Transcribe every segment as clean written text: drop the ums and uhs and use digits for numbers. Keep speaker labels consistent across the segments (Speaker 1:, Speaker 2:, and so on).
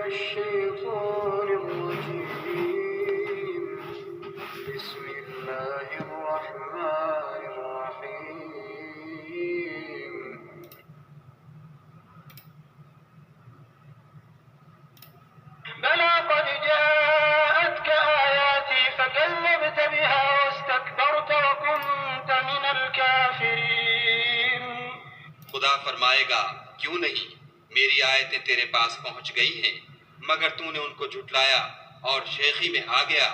Speaker 1: الشيطان الرجيم بسم الله الرحمن الرحيم بلى قد جاءتك آياتي فكذبت بها واستكبرت وكنت من الكافرين.
Speaker 2: خدا فرمائے گا کیوں نہیں میری آیتیں تیرے پاس پہنچ گئی ہیں مگر تو نے ان کو جھٹلایا اور شیخی میں آ گیا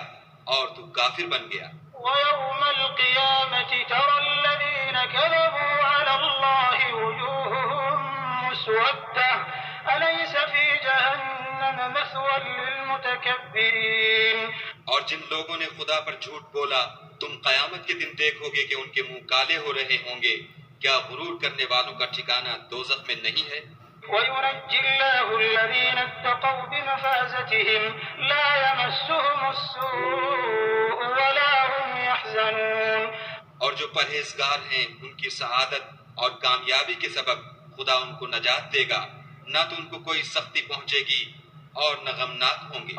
Speaker 2: اور تو کافر بن گیا.
Speaker 1: ويوم القيامة ترى الذين كذبوا على الله وجوههم مسودة أليس في جهنم مثوى للمتكبرين.
Speaker 2: اور جن لوگوں نے خدا پر جھوٹ بولا تم قیامت کے دن دیکھو گے کہ ان کے منہ کالے ہو رہے ہوں گے. کیا غرور کرنے والوں کا ٹھکانہ دوزخ میں نہیں ہے؟
Speaker 1: وينجي الله الذين اتقوا بمفازتهم لا يمسهم السوء ولا هم يحزنون.
Speaker 2: اور جو پرہیزگار ہیں ان کی سعادت اور کامیابی کے سبب خدا ان کو نجات دے گا نہ تو ان کو کوئی سختی پہنچے گی اور نہ غمناک ہوں گے.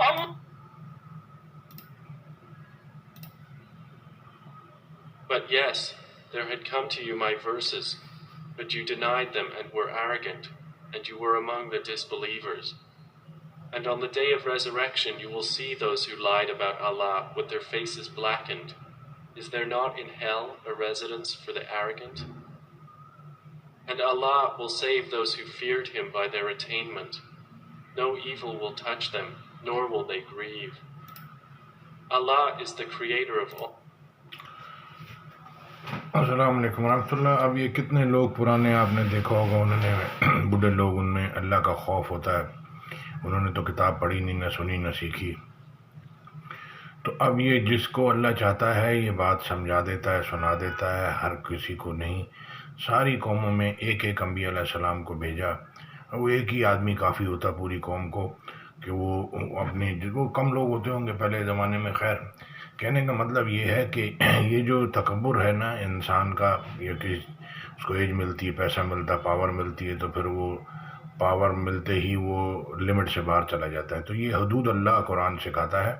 Speaker 3: But yes, there had come to you my verses, but you denied them and were arrogant, and you were among the disbelievers. And on the day of resurrection you will see those who lied about Allah with their faces blackened. Is there not in hell a residence for the arrogant? And Allah will save those who feared Him by their attainment. No evil will touch them, nor will they grieve. Allah is the creator of all.
Speaker 4: السلام علیکم ورحمۃ اللہ. اب یہ کتنے لوگ پرانے آپ نے دیکھا ہوگا انہوں نے بوڑھے لوگ ان میں اللہ کا خوف ہوتا ہے. انہوں نے تو کتاب پڑھی نہیں نہ سنی نہ سیکھی. تو اب یہ جس کو اللہ چاہتا ہے یہ بات سمجھا دیتا ہے سنا دیتا ہے. ہر کسی کو نہیں. ساری قوموں میں ایک ایک انبیاء علیہ السلام کو بھیجا. وہ ایک ہی آدمی کافی ہوتا پوری قوم کو کہ وہ اپنی وہ کم لوگ ہوتے ہوں گے پہلے زمانے میں. خیر کہنے کا مطلب یہ ہے کہ یہ جو تکبر ہے نا انسان کا یہ کہ اس کو ایج ملتی ہے پیسہ ملتا ہے پاور ملتی ہے تو پھر وہ پاور ملتے ہی وہ لمٹ سے باہر چلا جاتا ہے. تو یہ حدود اللہ قرآن سکھاتا ہے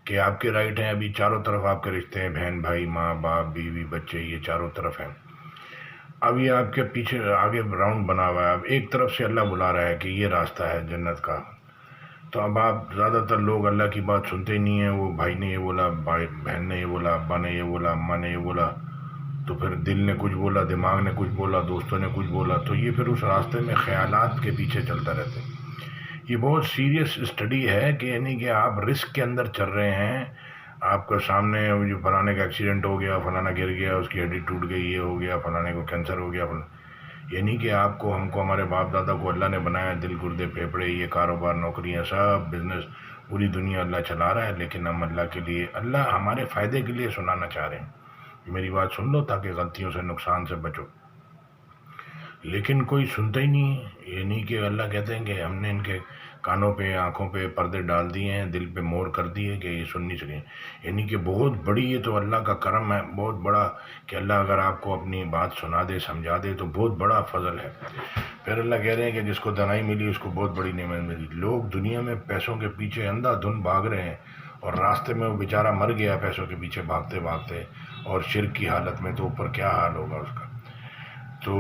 Speaker 4: کہ آپ کے رائٹ ہیں. ابھی چاروں طرف آپ کے رشتے ہیں بہن بھائی ماں باپ بیوی بچے یہ چاروں طرف ہیں. اب یہ آپ کے پیچھے آگے راؤنڈ بنا ہوا ہے. اب ایک طرف سے اللہ بلا رہا ہے کہ یہ راستہ ہے جنت کا. تو اب آپ زیادہ تر لوگ اللہ کی بات سنتے ہی نہیں ہیں. وہ بھائی نے یہ بولا بہن نے یہ بولا ابا نے یہ بولا اماں نے یہ بولا تو پھر دل نے کچھ بولا دماغ نے کچھ بولا دوستوں نے کچھ بولا تو یہ پھر اس راستے میں خیالات کے پیچھے چلتا رہتا ہے. یہ بہت سیریس اسٹڈی ہے کہ یعنی کہ آپ رسک کے اندر چل رہے ہیں. آپ کے سامنے جو فلانے کا ایکسیڈنٹ ہو گیا فلانا گر گیا اس کی ہڈی ٹوٹ گئی یہ ہو گیا فلانے کو کینسر ہو گیا یعنی کہ آپ کو ہم کو ہمارے باپ دادا کو اللہ نے بنایا دل گردے پھیپھڑے یہ کاروبار نوکریاں سب بزنس پوری دنیا اللہ چلا رہا ہے. لیکن ہم اللہ کے لیے اللہ ہمارے فائدے کے لیے سنانا چاہ رہے ہیں. میری بات سن لو تاکہ غلطیوں سے نقصان سے بچو. لیکن کوئی سنتا ہی نہیں. یہ نہیں کہ اللہ کہتے ہیں کہ ہم نے ان کے کانوں پہ آنکھوں پہ پردے ڈال دیے ہیں دل پہ مور کر دیے کہ یہ سن نہیں سکیں. یعنی کہ بہت بڑی یہ تو اللہ کا کرم ہے بہت بڑا کہ اللہ اگر آپ کو اپنی بات سنا دے سمجھا دے تو بہت بڑا فضل ہے. پھر اللہ کہہ رہے ہیں کہ جس کو دنائی ملی اس کو بہت بڑی نعمت ملی. لوگ دنیا میں پیسوں کے پیچھے اندھا دھند بھاگ رہے ہیں اور راستے میں وہ بیچارہ مر گیا پیسوں کے پیچھے بھاگتے بھاگتے اور شرک کی حالت میں تو اوپر کیا حال ہوگا اس کا. تو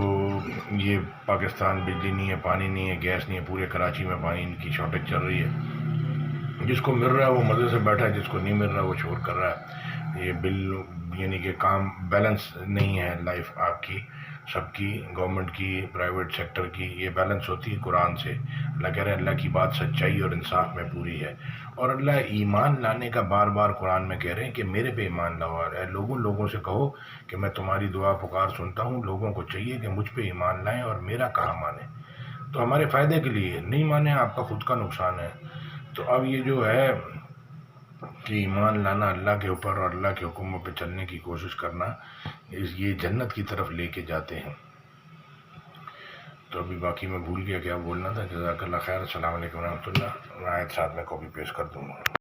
Speaker 4: یہ پاکستان بجلی نہیں ہے پانی نہیں ہے گیس نہیں ہے پورے کراچی میں پانی کی شارٹیج چل رہی ہے. جس کو مل رہا ہے وہ مزے سے بیٹھا ہے جس کو نہیں مل رہا وہ شور کر رہا ہے. یہ بل یعنی کہ کام بیلنس نہیں ہے لائف آپ کی سب کی گورنمنٹ کی پرائیویٹ سیکٹر کی یہ بیلنس ہوتی ہے قرآن سے. اللہ کہہ رہے ہیں اللہ کی بات سچائی اور انصاف میں پوری ہے. اور اللہ ایمان لانے کا بار بار قرآن میں کہہ رہے ہیں کہ میرے پہ ایمان لاؤ. اور اے لوگوں سے کہو کہ میں تمہاری دعا پکار سنتا ہوں. لوگوں کو چاہیے کہ مجھ پہ ایمان لائیں اور میرا کہا مانیں. تو ہمارے فائدے کے لیے نہیں مانیں آپ کا خود کا نقصان ہے. تو اب یہ جو ہے کہ ایمان لانا اللہ کے اوپر اور اللہ کے حکموں پہ چلنے کی کوشش کرنا یہ جنت کی طرف لے کے جاتے ہیں. تو ابھی باقی میں بھول گیا کیا بولنا تھا. جزاک اللہ خیر. السلام علیکم ورحمۃ اللہ. آیت ساتھ میں کاپی پیسٹ کر دوں گا.